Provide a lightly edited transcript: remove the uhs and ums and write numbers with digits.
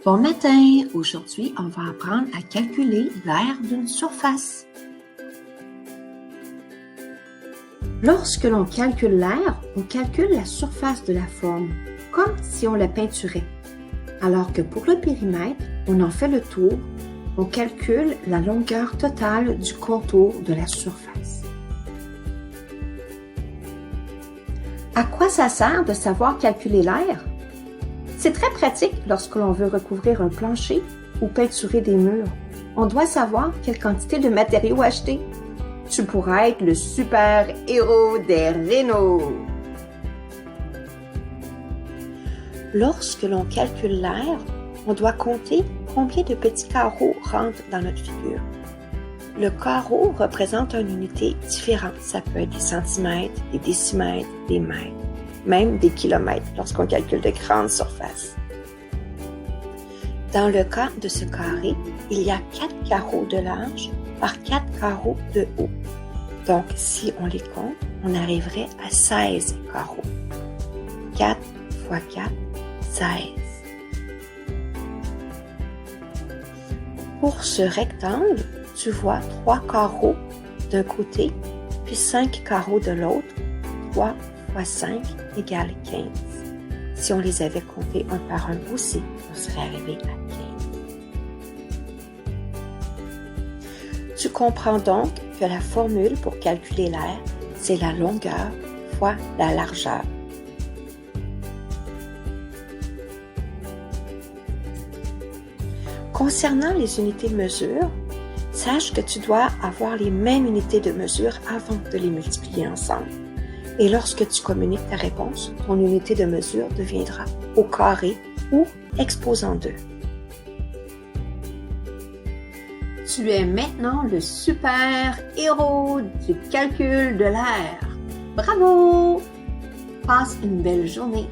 Bon matin! Aujourd'hui, on va apprendre à calculer l'aire d'une surface. Lorsque l'on calcule l'aire, on calcule la surface de la forme, comme si on la peinturait. Alors que pour le périmètre, on en fait le tour, on calcule la longueur totale du contour de la surface. À quoi ça sert de savoir calculer l'aire? C'est très pratique lorsque l'on veut recouvrir un plancher ou peinturer des murs. On doit savoir quelle quantité de matériaux acheter. Tu pourras être le super-héros des rénaux. Lorsque l'on calcule l'aire, on doit compter combien de petits carreaux rentrent dans notre figure. Le carreau représente une unité différente. Ça peut être des centimètres, des décimètres, des mètres, même des kilomètres lorsqu'on calcule de grandes surfaces. Dans le cas de ce carré, il y a 4 carreaux de large par 4 carreaux de haut. Donc, si on les compte, on arriverait à 16 carreaux. 4 fois 4, 16. Pour ce rectangle, tu vois 3 carreaux d'un côté, puis 5 carreaux de l'autre. 3 fois 5 égale 15. Si on les avait comptés un par un aussi, on serait arrivé à 15. Tu comprends donc que la formule pour calculer l'aire, c'est la longueur fois la largeur. Concernant les unités de mesure, sache que tu dois avoir les mêmes unités de mesure avant de les multiplier ensemble. Et lorsque tu communiques ta réponse, ton unité de mesure deviendra au carré ou exposant 2. Tu es maintenant le super-héros du calcul de l'aire. Bravo! Passe une belle journée.